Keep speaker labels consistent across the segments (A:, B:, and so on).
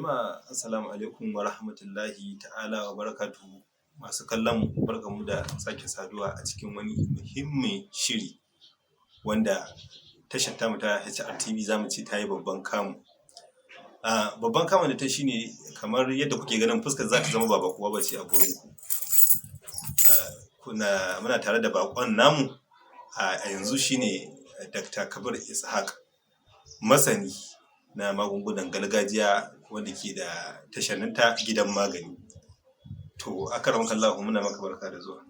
A: Jama'a assalamu alaikum wa rahmatullahi ta'ala wa barakatuhu. Masu kallon mu barkanmu da sake saduwa a cikin wani muhimmin shiri wanda tashar tamu ta tasharHRtv zamu ce tayi babban kamu. Babban kamun da tayi shine kamar yadda kuke ganin fuskar zata zama ba baƙuwa bace a gurin ku. Muna tare da baƙon namu a yanzu shine Dr Kabir Gidan, masani na magungunan gargajiya wanda ke da tashar nan ta gidan magani. To akaramakallahu muna maka barka da zuwa.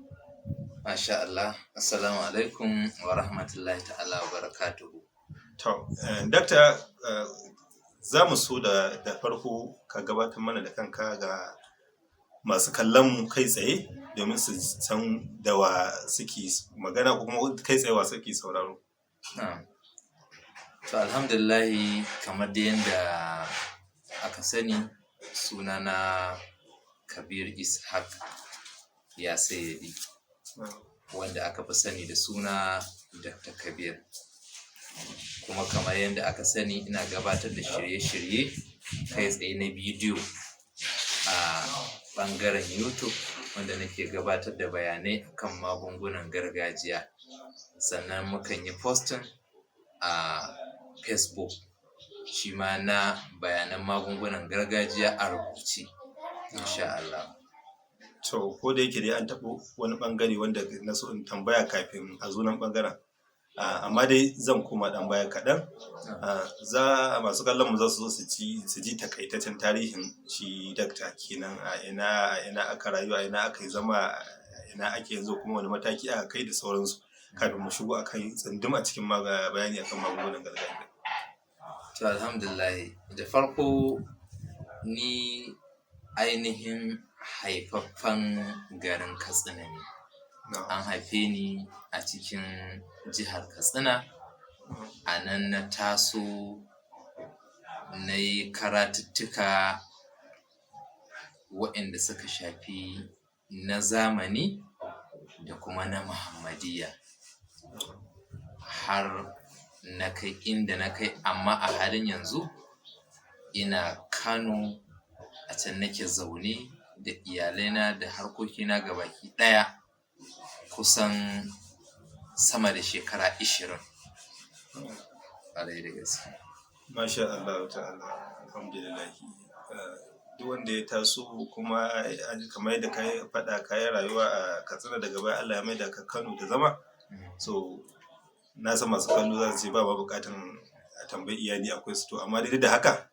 B: Masha Allah, assalamu alaikum wa rahmatullahi ta'ala wa barakatuhu.
A: To, Dakta, za mu so da farko ka gabatar mana da kanka ga masu kallon mu kai tsaye domin su san da wa suke magana ko kuma kai tsaye wa suke sauraro.
B: To alhamdulillahi, kamar da yanda aka sani, sunana KabiryIshaq Ya sayyady, wanda aka fi sani da suna Dr Kabir. Kuma kamar yadda aka sani ina gabatar da shirye-shirye kai tsaye na bidiyo a ɓangaren YouTube, wanda nake gabatar da bayanai akan magungunan gargajiya. Sannan mukan yi posting a Facebook shima na bayanan magungunan gargajiya a rubuce, insha Allah.
A: To, ko da yake dai an taɓo wani ɓangare wanda na so in tambaya kafin a zo nan ɓangaren. Amma dai zan koma ɗan baya kaɗan. Masu kallon mu za su zo su ji takaitaccen tarihin shi dakta kenan, a ina aka rayu, a ina aka yi zama, a ina ake yanzu, kuma wani mataki aka kai da sauransu, kafin mu shigo akan tsundum a cikin bayani akan magungunan gargajiya.
B: To alhamdulillah, da farko ni ainihin haifaffen garin Katsina ne. An haife ni a cikin jihar Katsina. A nan na taso, na yi karatuttuka waɗanda suka shafi na zamani da kuma na Muhammadiyya, har na kai inda na kai. Amma a halin yanzu ina Kano, a can nake zaune da iyalaina da harkokina gabaki ɗaya kusan sama da shekara 20. Ƙwarai da gaske.
A: Masha Allah ta'ala, alhamdulillah. Duk wanda ya taso kuma kamar yadda ka faɗa, ka yi rayuwa a Katsina, daga baya Allah ya maida ka Kano da zama. So na san masu kallo za su ce ba buƙatan a tambayi iyali akwai su, to amma dai da haka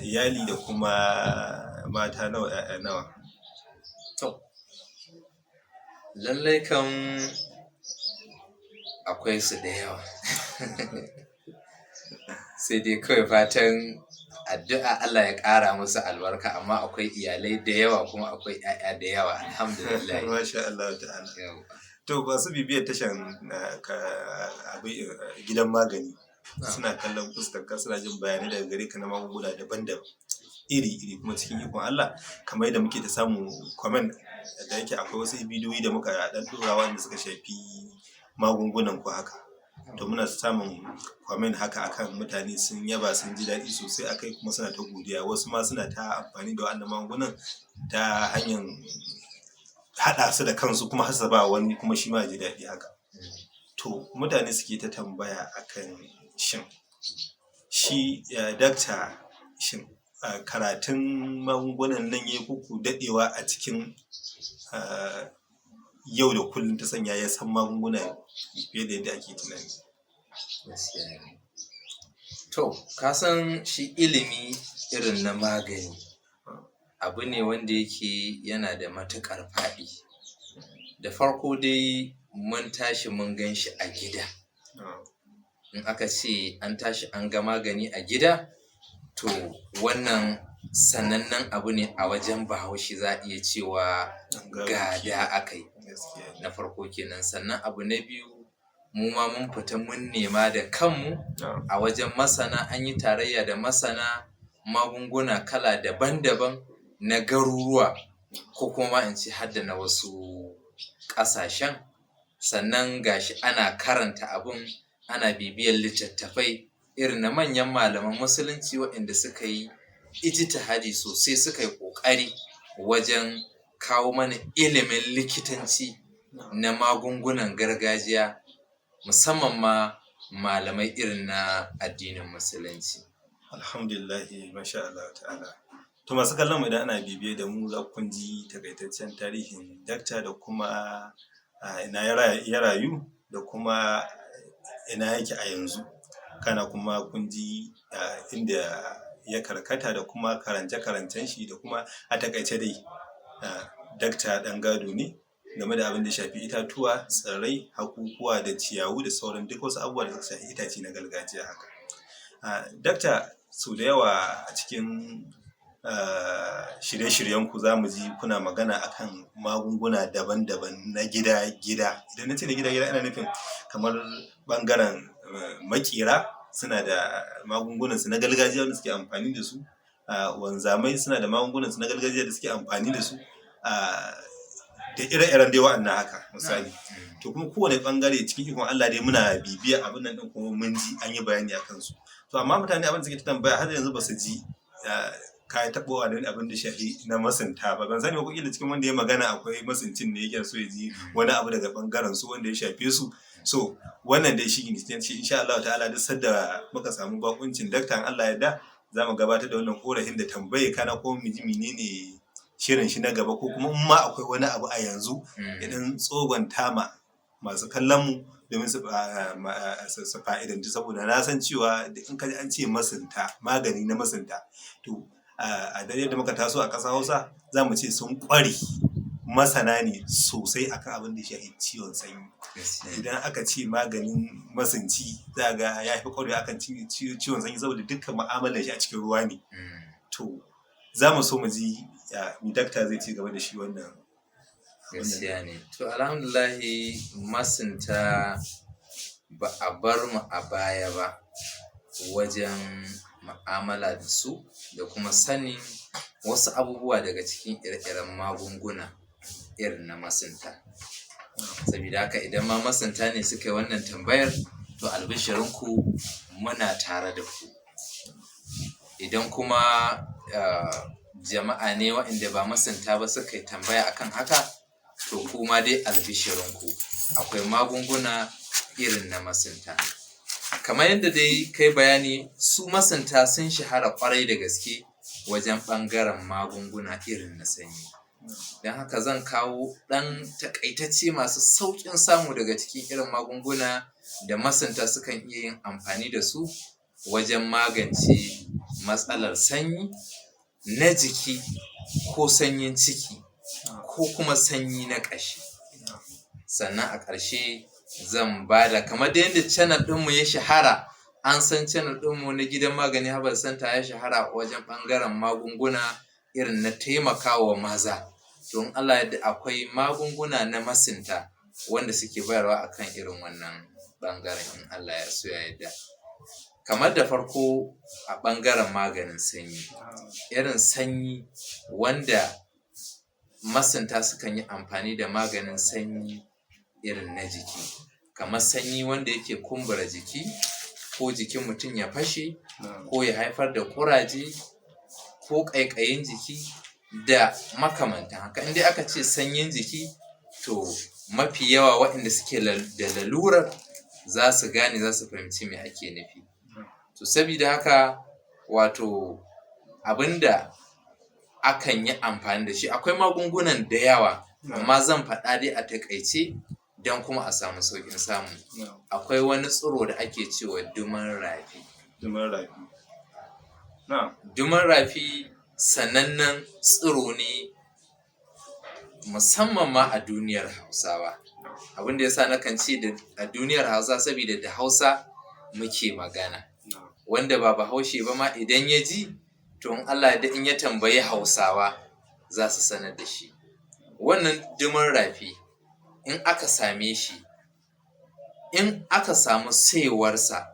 A: iyali da kuma mata nawa, 'ya'ya nawa?
B: To, lallai kam akwai su da yawa. Sai dai kawai fatan addu'a Allah ya ƙara musu albarka, amma akwai iyalai da yawa kuma akwai 'ya'ya da yawa, alhamdulillah.
A: Masha Allah ta'ala. To, masu bibiyar tashar gidan magani suna kallon fuskar ka, suna jin bayanai daga gare ka na magunguna daban-daban iri-iri, kuma cikin ikon Allah kamar yadda muke ta samu comment, da yake akwai wasu bidiyoyi da muka ɗan ɗora wanda suka shafi magungunan ku haka. To muna samun comment haka akan mutane sun yaba, sun ji daɗi sosai akai, kuma suna ta godiya. Wasu ma suna ta amfani da wannan magungunan ta hanyar haɗa su da kansu, kuma har su ba wani kuma shi ma ya ji daɗi haka. To mutane suke ta tambaya akan shi dakta, shin karatun magungunan nan yayi kuku daɗewa a cikin yau da kullum ta sanya ya san magunguna fiye da yadda ake tunani?
B: To, ka san shi ilimi irin na magani abu ne wanda yake yana da matuƙar faɗi. Da farko dai mun tashi mun gan shi a gida. In aka ce an tashi an ga magani a gida, to wannan sanannen abu ne a wajen Bahaushe, za a iya cewa gada aka yi. Na farko kenan. Sannan abu na biyu, mu ma mun fita mun nema da kanmu a wajen masana. An yi tarayya da masana magunguna kala daban-daban na garuruwa, ko kuma in ce har da na wasu ƙasashen. Sannan gashi ana karanta abun, ana bibiyar littattafai irin na manyan malaman musulunci waɗanda suka yi ijtihadi sosai, suka yi ƙoƙari wajen kawo mana ilimin likitanci na magungunan gargajiya, musamman ma malamai irin na addinin musulunci.
A: Alhamdulillah, masha Allah ta'ala. To masu kallon mu, idan ana bibiye da mu za ku ji takaitaccen tarihin dakta da kuma ina ya rayu da kuma ina yake a yanzu. Kana kuma kun ji inda ya karkata da kuma karance-karancen shi, da kuma a takaice dai dakta ɗan gado ne game da abin da shafi itatuwa, tsirrai, hakukuwa da ciyawu da sauran duk wasu abubuwa da suka shafi itace na gargajiya haka. Dakta, sau da yawa a cikin shirye-shiryenku za mu ji kuna magana akan magunguna daban-daban na gida-gida. Idan na ce na gida-gida, ina nufin kamar ɓangaren makera suna da magungunansu na gargajiya wanda suke amfani da su, wanzamai suna da magungunansu na gargajiya da suke amfani da su, da ire-iren dai wa'annan haka misali. To kuma kowane ɓangare cikin ikon Allah dai muna bibiyar abin nan ɗin, kuma mun ji an yi bayani a kansu. To amma mutane abin da suke tambaya har yanzu ba su ji ka taɓo abin da shafi na masunta ba. Ban sani ba, ko kila cikin wanda ya magana akwai masuncin ne yake so ya ji wani abu daga ɓangaren su wanda ya shafe su. So wannan dai shi ne insha Allah ta'ala, duk sanda muka samu bakuncin dakta, Allah yarda za mu gabatar da wannan korafin da tambaye kana, ko mu ji menene shirin shi na gaba, ko kuma in ma akwai wani abu a yanzu idan tsogonta ma masu kallon mu domin su fa'idanci. Saboda na san cewa in ka ji an ce masunta, magani na masunta, to a dare da muka taso a ƙasar Hausa za mu ce sun ƙware, masana ne sosai akan abin da ya shafi ciwon sanyi. Idan aka ce maganin masunci, za ga ya fi ƙwarewa akan ciwon sanyi, saboda dukkan mu'amalar shi a cikin ruwa ne. To za mu so mu ji mi dakta zai ci gaba da shi wannan.
B: Gaskiya ne. To alhamdulillahi, masunta ba a bar mu a baya ba wajen mu'amala da su da kuma sanin wasu abubuwa daga cikin ire-iren magunguna irin na masunta. Saboda haka idan ma masunta ne suka yi wannan tambayar, to albishirinku, muna tare da ku. Idan kuma jama'a ne waɗanda ba masunta ba suka yi tambaya akan haka, to kuma dai albishirinku, akwai magunguna irin na masunta. Kamar yadda dai kai bayani, su masunta sun shahara kwarai da gaske wajen ɓangaren magunguna irin na sanyi. Don haka zan kawo ɗan takaitacce masu sauƙin samu daga cikin irin magunguna da masunta sukan iya yin amfani da su wajen magance matsalar sanyi na jiki, ko sanyin ciki, ko kuma sanyi na ƙashi. Sannan a ƙarshe zan bada, kamar da yadda channel ɗinmu ya shahara, an san channel ɗinmu na gidan magani Herbal Center ya shahara wajen ɓangaren magunguna irin na taimakawa maza. Don Allah yadda akwai magunguna na masunta wanda suke bayarwa akan irin wannan ɓangaren, in Allah ya so ya yarda. Kamar da farko a ɓangaren maganin sanyi, irin sanyi wanda masunta sukan yi amfani da maganin sanyi irin na jiki, kamar sanyi wanda yake kumbura jiki, ko jikin mutum ya fashe, ko ya haifar da ƙuraje, ko ƙaiƙayin jiki da makamantan haka. In dai aka ce sanyin jiki, to mafi yawa waɗanda suke da lalurar za su gane, za su fahimci me ake nufi. To saboda haka, wato abinda akan yi amfani da shi, akwai magungunan da yawa, amma zan faɗa dai a taƙaice don kuma a samu sauƙin samu. Akwai wani tsiro da ake cewa duman rafi. Duman rafi sanannen tsiro ne, musamman ma a duniyar Hausawa. Abin da ya sa nakan ce a duniyar Hausa, saboda da Hausa muke magana. Wanda ba Bahaushe ba ma idan ya ji, to in Allah da in ya tambayi Hausawa za su sanar da shi. Wannan duman rafi, in aka same shi, in aka samu saiwarsa,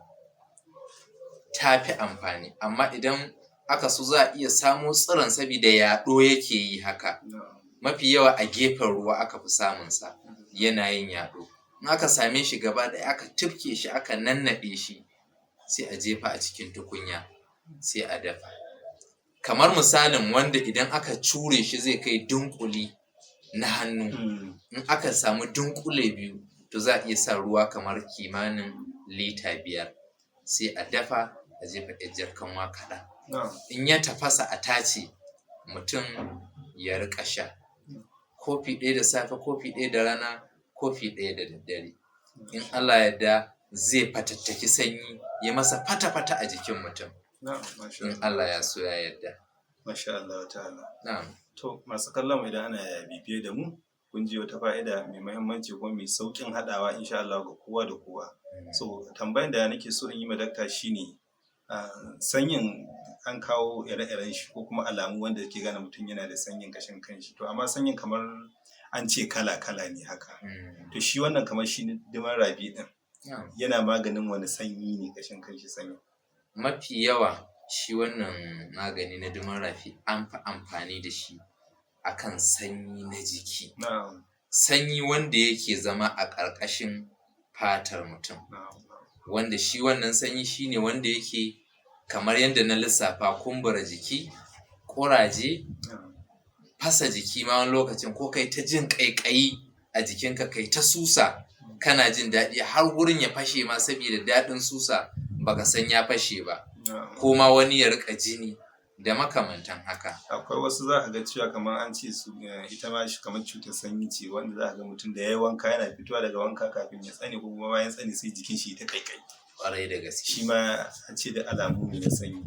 B: ta fi amfani. Amma idan aka so, za a iya samo tsiron, saboda yaɗo yake yi haka. Mafi yawa a gefen ruwa aka fi samunsa, yana yin yaɗo. In aka same shi gaba ɗaya, aka tufke shi, aka nannaɗe shi, sai a jefa a cikin tukunya, sai a dafa. kamar misalin wanda idan aka cure shi zai kai dunkuli na hannu. In aka samu dunkule 2 to za a iya sa ruwa kamar kimanin lita 5 sai a dafa a jefa ƴar kanwa kaɗan. In ya tafasa a tace mutum ya riƙa sha. Kofi 1 da safe, kofi 1 da rana, kofi 1 da daddare. In Allah ya yarda zai fatattaki sanyi ya masa fata-fata a jikin mutum. In Allah ya so ya yarda.
A: Masha Allah ta'ala.
B: Na'am.
A: To masu kallon mu idan ana bibiye da mu kun ji wata fa'ida mai muhimmanci kuma mai saukin haɗawa insha Allah ga kowa da kowa. So tambayan da nake so in yi ma dakta shine sanyin an kawo ire-iren shi ko kuma alamu wanda ke gane mutum yana da sanyin kashin kanshi. To amma sanyin kamar an ce kala-kala ne haka. To shi wannan kamar shi diman rabi din yana maganin wani sanyi ne kashin kanshi sanyi?
B: Mafi yawa shi wannan magani na diman rafi an fi amfani da shi akan sanyi na jiki. Sanyi wanda yake zama a ƙarƙashin fatar mutum. Wanda shi wannan sanyi shine wanda yake kamar yadda na lissafa kumbura jiki, ƙuraje, fasa jiki ma wani lokacin ko kai ta jin ƙaiƙayi a jikinka kai ta susa kana jin daɗi har wurin ya fashe ma saboda daɗin susa baka san ya fashe ba. Ko ma wani ya riƙa jini da makamantan haka.
A: Akwai wasu za ka ga cewa kamar an ce su ita ma shi kamar cutar sanyi ce wanda za ka ga mutum da ya yi wanka yana fitowa daga wanka kafin ya tsane ko kuma bayan tsane sai jikin shi ta kaikai.
B: Ƙwarai da gaske.
A: Shi ma an ce da alamu ne na sanyi.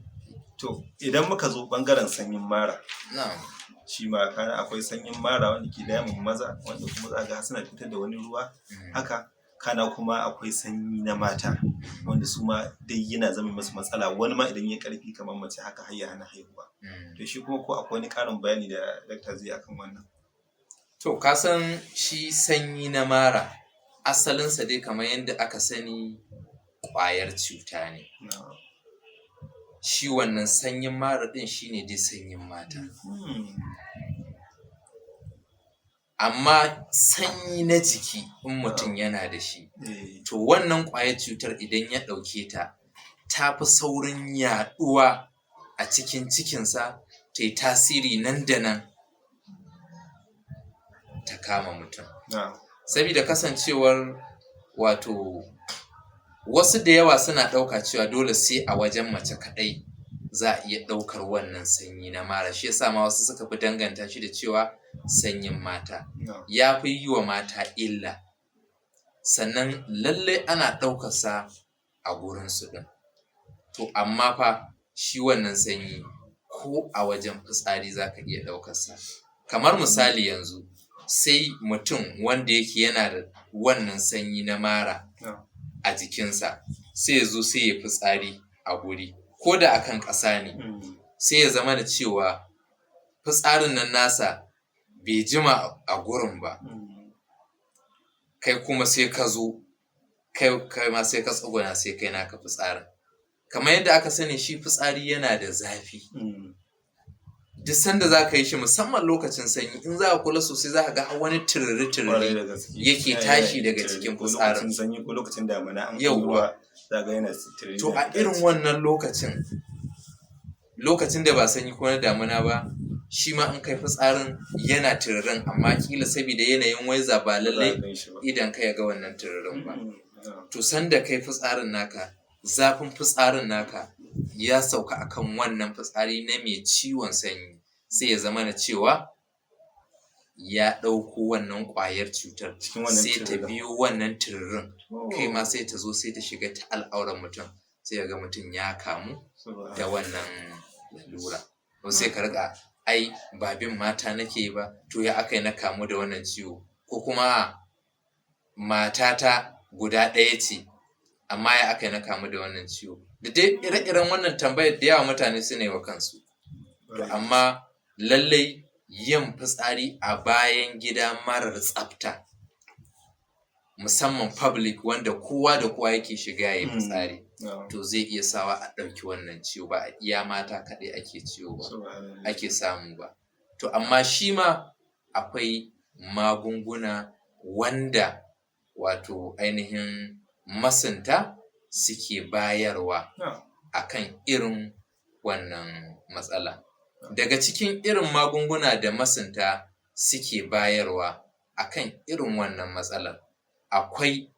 A: To idan muka zo ɓangaren sanyin mara. Shi ma kana akwai sanyin mara wanda ke damun maza wanda kuma za ka ga suna fitar da wani ruwa haka. Kana kuma akwai sanyi na mata wanda su ma dai yana zama masu matsala wani ma idan ya karfi kamar mace haka har ya hana haihuwa. To shi kuma ko akwai wani ƙarin bayani da dakta zai akan wannan?
B: To ka san shi sanyi na mara asalinsa dai kamar yadda aka sani ƙwayar cuta ne. Shi wannan sanyin mara ɗin shine dai sanyin mata. Amma sanyi na jiki in mutum yana da shi to wannan ƙwayar cutar idan ya ɗauke ta ta fi saurin yaɗuwa a cikin cikinsa ta yi tasiri nan da nan ta kama mutum. Sabida kasancewar wato wasu da yawa suna ɗauka cewa dole sai a wajen mace kaɗai za a iya ɗaukar wannan sanyi na mara. Shi yasa ma wasu suka fi danganta shi da cewa sanyin mata. Ya fi yi wa mata illa. Sannan lallai ana ɗaukarsa a gurinsu ɗin. To amma fa shi wannan sanyi ko a wajen fitsari za ka iya ɗaukarsa. Kamar misali yanzu sai mutum wanda yake yana da wannan sanyi na mara a jikinsa sai ya zo sai ya fitsari a guri ko da akan ƙasa ne sai ya zama da cewa fitsarin nan nasa bai jima a gurin ba. Kai kuma sai ka zo kai ma sai ka tsuguna sai kai naka fitsarin. Kamar yadda aka sani shi fitsari yana da zafi. Duk sanda za ka yi shi musamman lokacin sanyi in za ka kula sosai za ka ga wani tururi yake tashi daga cikin fitsarin.
A: Lokacin sanyi ko lokacin damina an ruwa za ga yana tururi.
B: To a irin wannan lokacin da ba sanyi ko na damina ba shi ma in kai fitsarin yana tururin amma kila saboda yanayin waiza ba lallai idan ka ga wannan tururin ba. To sanda kai fitsarin naka zafin fitsarin naka ya sauka akan wannan fitsari na mai ciwon sanyi sai ya zama na cewa ya ɗauko wannan ƙwayar cutar sai ta biyo wannan tururin kai ma sai ta zo sai ta shiga ta al'auran mutum sai ya ga mutum ya kamu da wannan lalura. Sai ka riƙa ai ba bin mata nake ba to ya aka yi na kamu da wannan ciwo ko kuma matata guda ɗaya ce amma ya aka yi na kamu da wannan ciwo. Da dai ire-iren wannan tambayar da yawa mutane su ne wa kansu. Amma lallai yin fitsari a bayan gida marar tsafta musamman public wanda kowa da kowa yake shiga ya yi fitsari to zai iya sawa a ɗauki wannan ciwo ba a iya mata kaɗai ake ciwo ba ake samu ba. To amma shi ma akwai magunguna wanda wato ainihin masunta suke bayarwa akan irin wannan matsala. Daga cikin irin magunguna da masunta suke bayarwa akan irin wannan matsalar, akwai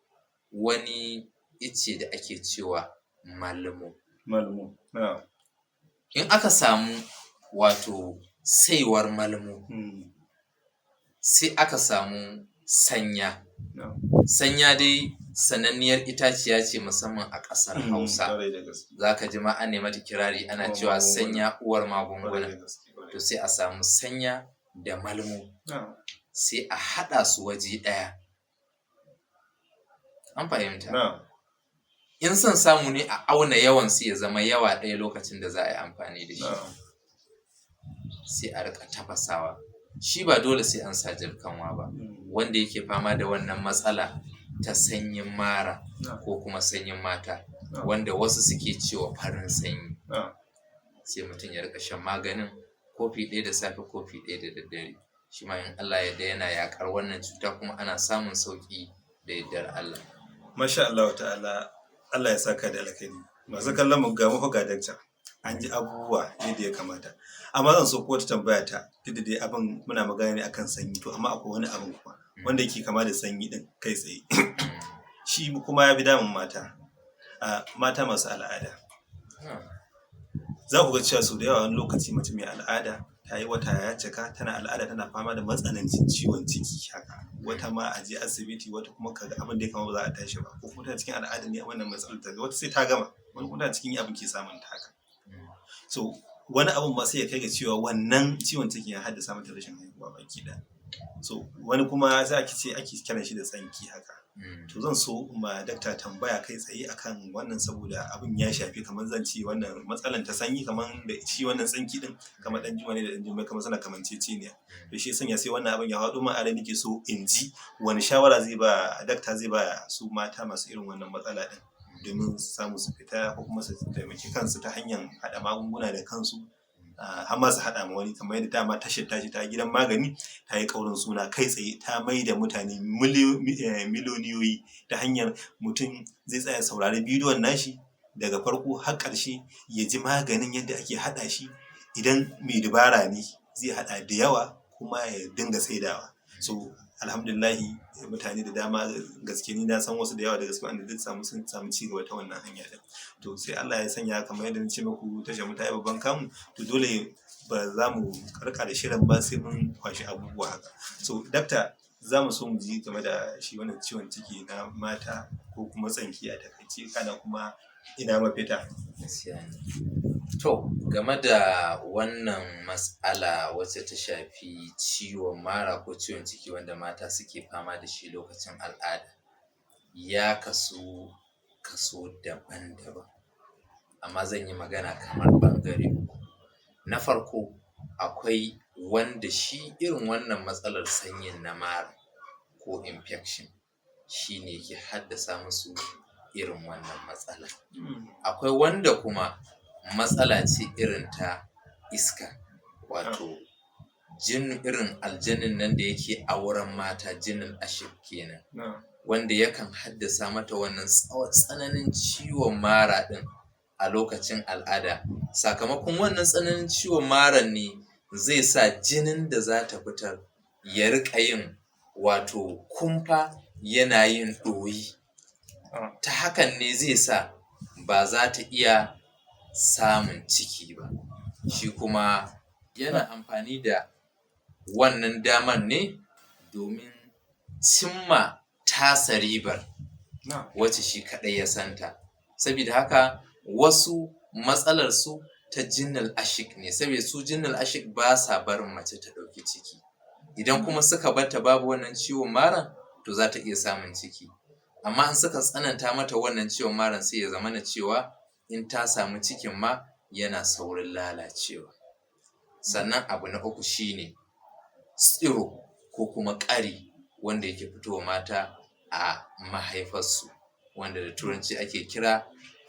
B: wani ice da ake cewa malmo. In aka samu wato saiwar malmo, sai aka samu sanya. Sanya dai sananniyar itaciya ce musamman a ƙasar Hausa. Za ka ji ma an mata kirari ana cewa sanya uwar magunguna. To sai a samu sanya da malmo, sai a haɗa su waje ɗaya. An fahimta? In son samu ne a auna yawan su ya zama yawa ɗaya lokacin da za a yi amfani da shi. Sai a riƙa tafasawa. Shi ba dole sai an sa jar kanwa ba. Wanda yake fama da wannan matsala ta sanyin mara ko kuma sanyin mata, wanda wasu suke cewa farin sanyi, sai mutum ya riƙa shan maganin kofi ɗaya da safe, kofi ɗaya da daddare. Shi ma in Allah ya yarda yana yaƙar wannan cuta kuma ana samun sauƙi da yardar Allah.
A: Masha Allah ta'ala, Allah ya saka da alkhairi. Masu kallon mu ga mu ga dakta. An ji abubuwa yadda ya kamata. Amma zan so ko wata tambaya ta, duk da dai abin muna magana ne akan sanyi, to amma akwai wani abin kuma wanda yake kama da sanyi din kai tsaye. Shi kuma ya bi damun mata. Mata masu al'ada. Za ku ga cewa sau da yawa wani lokaci mace mai al'ada ta yi wata ya cika tana al'ada, tana fama da matsanancin ciwon ciki haka. Wata ma a je asibiti, wata kuma kaga abin da ya kama ba za a tashi ba. Ko kuma tana cikin al'ada ne wannan matsalar ta, wata sai ta gama, wani kuma tana cikin abin ke samun ta haka. So wani abin ma sai ya kai ga cewa wannan ciwon ciki ya haddasa mata rashin haihuwa baki ɗaya. So wani kuma za ki ce ake kiran shi da tsanki haka. To zan so ma dakta tambaya kai tsaye akan wannan, saboda abin ya shafi kamar zan ce wannan matsalan ta sanyi kamar da shi wannan tsanki din kamar dan juma ne da dan juma kamar suna kamanceceniya. To shi sanya sai wannan abin ya haɗu ma a rai nake so in ji wani shawara zai ba dakta, zai ba su mata masu irin wannan matsala din domin su samu su fita ko kuma su taimaki kansu ta hanyar haɗa magunguna da kansu. Har ma su haɗa ma wani, kamar yadda dama tashar tashi ta gidan magani ta yi ƙaurin suna kai tsaye, ta mai da mutane miliyoniyoyi ta hanyar mutum zai tsaya saurari bidiyon nashi daga farko har ƙarshe ya ji maganin yadda ake haɗa shi. Idan mai dabara ne zai haɗa da yawa kuma ya dinga saidawa. So alhamdulillahi mutane da dama gaske ni na san wasu da yawa da gaske wanda duk sun samu ci gaba ta wannan hanya din. To sai Allah ya sanya kamar yadda na ce muku tashar mu ta yi babban kamu, to dole ba za mu karka da shirin ba sai mun kwashi abubuwa haka. So dakta, za mu so mu ji game da shi wannan ciwon ciki na mata ko kuma tsanki a takaice, kana kuma ina mafita.
B: To game da wannan matsala wacce ta shafi ciwon mara ko ciwon ciki wanda mata suke fama da shi lokacin al'ada, ya kaso daban-daban, amma zan yi magana kamar ɓangare uku. Na farko, akwai wanda shi irin wannan matsalar sanyin na mara ko infection shi ne ke haddasa musu irin wannan matsala. Akwai wanda kuma matsala ce irin ta iska, wato irin aljanin nan da yake auren mata, jinin ashik kenan, wanda yakan haddasa mata wannan tsananin ciwon mara din a lokacin al'ada. Sakamakon wannan tsananin ciwon maran ne zai sa jinin da za ta fitar ya riƙa yin wato kumfa, yana yin ɗoyi. Ta hakan ne zai sa ba za ta iya samun ciki ba. Shi kuma yana amfani da wannan daman ne domin cimma tasa ribar wacce shi kaɗai ya santa. Saboda haka wasu matsalar su ta jinnal ashik ne, saboda su jinnal ashik ba sa barin mace ta ɗauki ciki. Idan kuma suka barta babu wannan ciwon maran, to za ta iya samun ciki. Amma in suka tsananta mata wannan ciwon maran, sai ya zamana cewa in ta samu cikin ma yana saurin lalacewa. Sannan abu na uku shine tsiro ko kuma ƙari wanda yake fitowa mata a mahaifarsu, wanda da turanci ake kira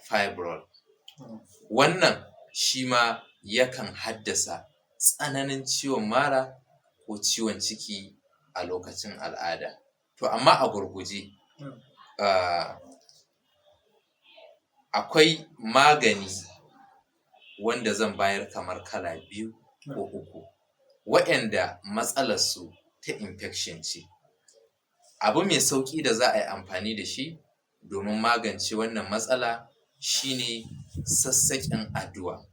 B: fibroid. Wannan shi ma yakan haddasa tsananin ciwon mara ko ciwon ciki a lokacin al'ada. To amma a gurguje, akwai magani wanda zan bayar kamar kala biyu ko uku waɗanda matsalarsu ta infection ce. Abu mai sauƙi da za a yi amfani da shi domin magance wannan matsala shine sassaƙen aduwa.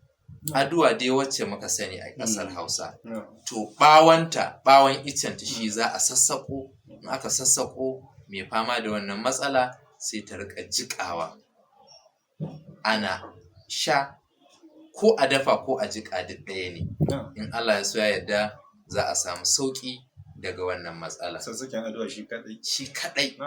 B: Aduwa dai wacce muka sani a ƙasar Hausa. To ɓawon icenta shi za a sassaƙo, in aka sassaƙo mai fama da wannan matsala sai ta riƙa jiƙawa ana sha, ko a dafa ko a jiƙa duk ɗaya ne. In Allah ya so ya yarda za a samu sauƙi daga wannan matsala.
A: Sassaƙen aduwa shi kaɗai?
B: Shi kaɗai.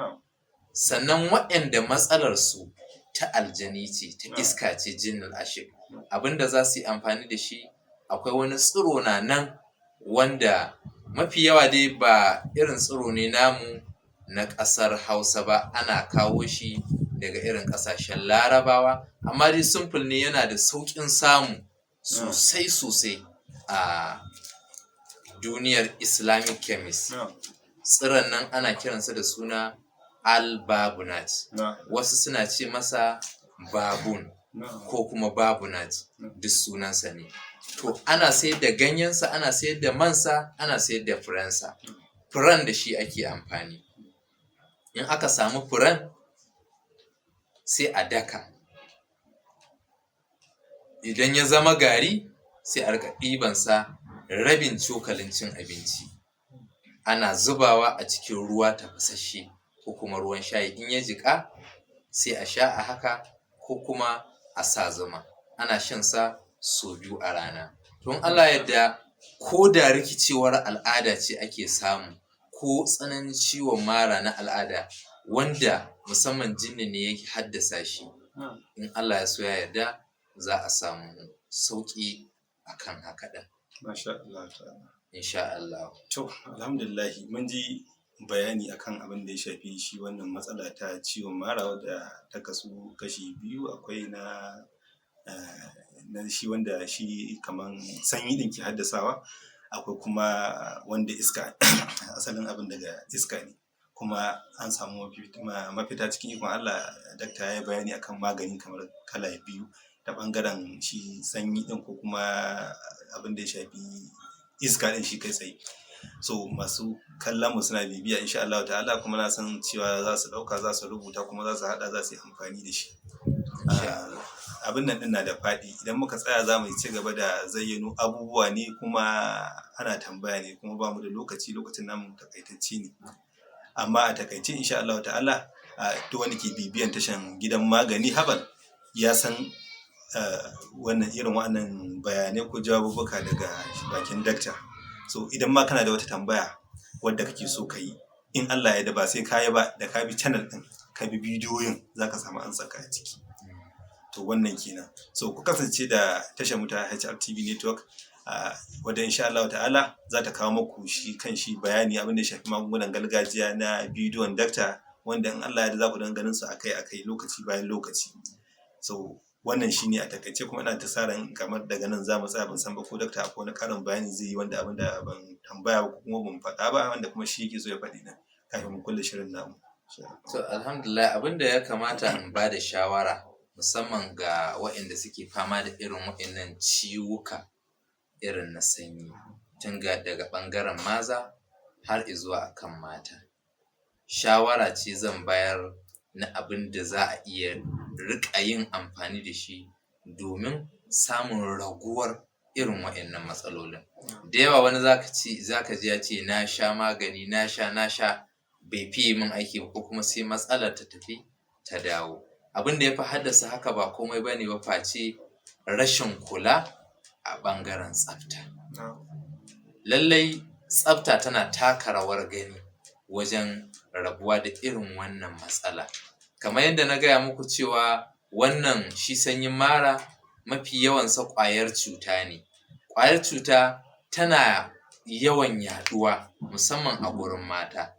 B: Sannan waɗanda matsalarsu ta aljani ce, ta iska ce, jinnul ashik, abinda za su yi amfani da shi akwai wani tsiro na nan wanda mafi yawa dai ba irin tsiro ne namu na ƙasar Hausa ba, ana kawo shi daga irin ƙasashen Larabawa, amma dai simple ne, yana da sauƙin samu sosai a duniyar Islamic chemist. Tsiron nan ana kiransa da suna al-babunat, wasu suna ce masa babun ko kuma babunat, duk sunansa ne. To ana sayar da ganyensa, ana sayar da mansa, ana sayar da furensa. Furen da shi ake amfani. In aka samu furen sai a daka, idan ya zama gari sai a riƙa ɗibansa rabin cokalin cin abinci, ana zubawa a cikin ruwa tafasasshe ko kuma ruwan shayi. In ya jiƙa sai a sha a haka, ko kuma a sa zuma, ana shansa sau 2 a rana. Don Allah yadda, ko da rikicewar al'ada ce ake samu, ko tsananin ciwon mara na al'ada wanda musamman jinni ne yake haddasa shi, in Allah ya so ya yarda za a samu sauƙi akan haka ɗin.
A: Masha Allah ta'ala.
B: Insha Allah.
A: To, alhamdulillah, mun ji bayani akan abin da ya shafi shi wannan matsala ta ciwon mara, wadda ta kasu kashi biyu. Akwai na shi wanda shi kaman sanyi din ke haddasawa, akwai kuma wanda iska asalin abin daga iska ne, kuma an samu mafita cikin ikon Allah. Dakta ya yi bayani akan magani kamar kala biyu, ta ɓangaren shi sanyi din ko kuma abin da ya shafi iska din shi kai tsaye. So masu kallon mu suna bibiya insha Allah ta'ala, kuma na san cewa za su ɗauka, za su rubuta, kuma za su haɗa, za su yi amfani da shi. Abin nan ɗin na da faɗi, idan muka tsaya za mu ci gaba da zayyano abubuwa ne, kuma ana tambaya ne, kuma ba mu da lokacin namu takaitacce ne. Amma a takaice insha Allah ta'ala, duk wanda ke bibiyan tashan gidan magani Herbal ya san wannan irin wannan bayanai ko jawabubuka daga bakin dakta. So idan ma kana da wata tambaya wadda kake so ka yi, in Allah ya da ba sai ka yi ba, da ka bi channel ɗin, ka bi bidiyoyin, za ka samu ansa ka a ciki. To wannan kenan. So ku kasance da tashar mu ta HRTV network, wadda insha Allah ta'ala za ta kawo muku shi kan shi bayani abin da ya shafi magungunan gargajiya na bidiyon dakta, wanda in Allah ya da za ku dinga ganin su akai-akai, lokaci bayan lokaci. So wannan shine a takaice, kuma ina ta sa ran kamar daga nan za mu tsaya, ban san ba ko dakta akwai wani ƙarin bayani zai yi, wanda abin da ban tambaya ba ko kuma ban faɗa ba, wanda kuma shi yake so ya faɗi nan kafin mu kulle shirin namu.
B: To alhamdulillah, abin da ya kamata in ba da shawara musamman ga waɗanda suke fama da irin waɗannan ciwuka irin na sanyi, tun daga ɓangaren maza har izuwa akan mata. Shawara ce zan bayar na abin da za a iya riƙa yin amfani da shi domin samun raguwar irin waɗannan matsalolin. Da yawa wani zaka ji ya ce na sha magani, na sha bai fiye min aiki ba, ko kuma sai matsalar ta tafi ta dawo. Abin da ya fi haddasa haka ba komai bane ba face rashin kula a ɓangaren tsafta. Lallai tsafta tana taka rawar gani wajen rabuwa da irin wannan matsala. Kamar yadda na gaya muku cewa wannan shi sanyin mara mafi yawansa ƙwayar cuta ne. Ƙwayar cuta tana yawan yaɗuwa musamman a gurin mata.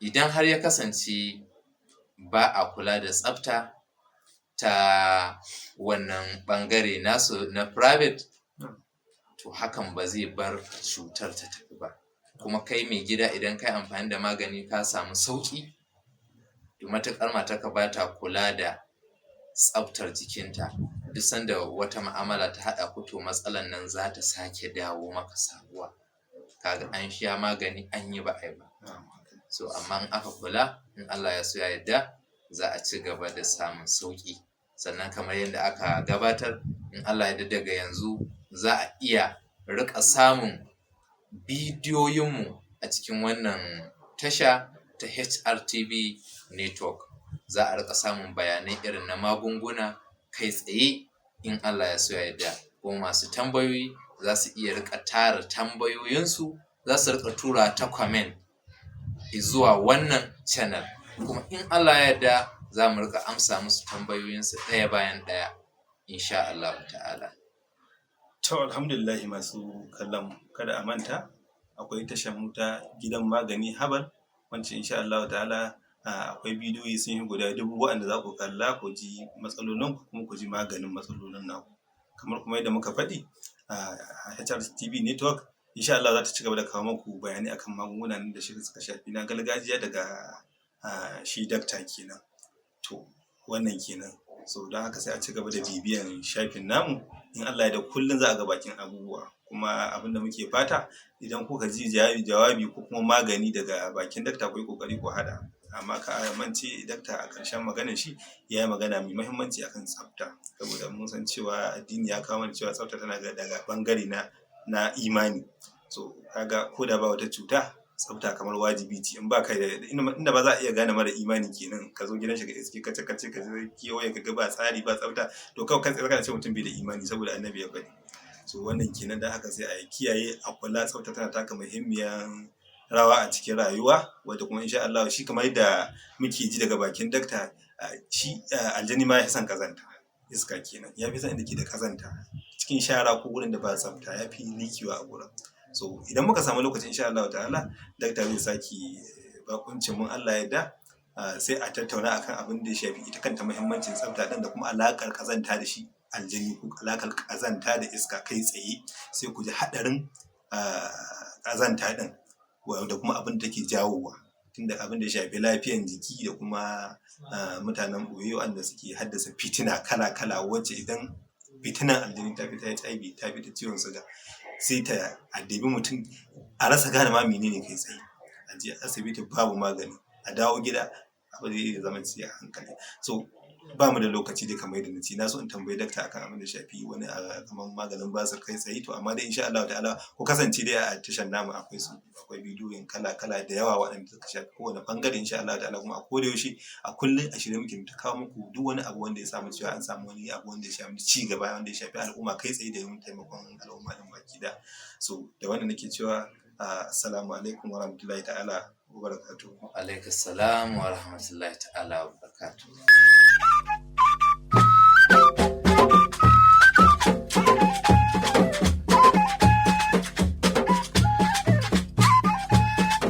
B: Idan har ya kasance ba a kula da tsafta ta wannan ɓangare nasu na private, to hakan ba zai bar cutar ta tafi ba. Kuma kai mai gida, idan kai amfani da magani ka samu sauƙi, to matuƙar matarka ba ta kula da tsaftar jikinta, duk sanda wata mu'amala ta haɗa ku to matsalan nan za ta sake dawo maka sabuwa. Kaga an sha magani an yi ba ai ba. So amma in aka kula, in Allah ya so ya yarda, za a ci gaba da samun sauƙi. Sannan kamar yadda aka gabatar, in Allah ya yarda daga yanzu za a iya riƙa samun bidiyoyinmu a cikin wannan tasha ta HRTV network. Za a riƙa samun bayanai irin na magunguna kai tsaye in Allah ya so ya yarda. Kuma masu tambayoyi za su iya riƙa tara tambayoyinsu, za su riƙa tura ta comment zuwa wannan channel. Kuma in Allah ya yarda za mu riƙa amsa musu tambayoyinsu ɗaya bayan ɗaya, insha Allah ta'ala.
A: To alhamdulillah masu kallon mu, kada a manta akwai tashar mu ta gidan magani Herbal, wacce insha Allah ta'ala akwai bidiyoyi sun yi guda 1000 waɗanda za ku kalla ku ji matsalolin ku kuma ku ji maganin matsalolin naku. Kamar kuma yadda muka faɗi a HRTV network, insha Allah za ta ci gaba da kawo muku bayanai akan magungunan da suka shafi na gargajiya daga shi dakta kenan. To wannan kenan. So don haka sai a ci gaba da bibiyan shafin namu, in Allah ya da kullum za a ga bakin abubuwa. Kuma abinda muke fata, idan kuka ji jawabi ko kuma magani daga bakin dakta, ku yi kokari ku hada. Amma ka mance dakta a ƙarshen maganar shi ya yi magana mai muhimmanci akan tsafta, saboda mun san cewa addini ya kawo mana cewa tsafta tana daga bangare na imani. So kaga ko da ba wata cuta, tsafta kamar wajibi ce. In ba kai da inda ba za a iya gane mara imani kenan, ka zo gidan shi ka iske kace ka kewaye ka ga ba tsari ba tsafta, to kawai kan tsarka da ce mutum bai da imani, saboda annabi ya faɗi. So wannan kenan, da haka sai a kiyaye a kula. Tsafta tana taka muhimmiyar rawa a cikin rayuwa, wanda kuma insha Allah shi kamar yadda muke ji daga bakin dakta, shi aljani ma ya fi son kazanta. Iska kenan ya fi son inda ke da kazanta, cikin shara ko wurin da ba tsafta ya fi likewa a gurin. So idan muka samu lokacin insha Allah ta'ala, dakta zai saki bakuncin mun Allah ya da, sai a tattauna akan abin da ya shafi ita kanta muhimmancin tsafta din, da kuma alaƙar kazanta da shi aljani, ko alaƙar kazanta da iska kai tsaye. Sai ku ji haɗarin kazanta din, da kuma abin da take jawowa, tunda abin da ya shafi lafiyan jiki da kuma mutanen ɓoye wanda suke haddasa fitina kala-kala, wacce idan fitinan aljani ta fita HIV, ta fita ciwon suga, sai ta addabi mutum a rasa gane ma menene kai tsaye. A je asibiti babu magani, a dawo gida abu zai zama sai a hankali. So ba mu da lokaci dai kamar yadda nace, na so in tambayi dakta akan abin da shafi wani kamar maganin basir kai tsaye. To amma dai insha Allah ta'ala ku kasance dai a tashar namu, akwai bidiyoyin kala-kala da yawa waɗanda suka shafi kowane bangare insha Allah ta'ala. Kuma a koda yaushe a kullum a shirye muke ta kawo muku duk wani abu wanda ya samu cewa an samu wani abu wanda ya shafi ci gaba, wanda ya shafi al'umma kai tsaye, da yin taimakon al'umma din baki da. So da wannan nake cewa assalamu alaikum wa rahmatullahi ta'ala wa barakatuhu.
B: Wa alaikum salam wa rahmatullahi ta'ala wa barakatuhu.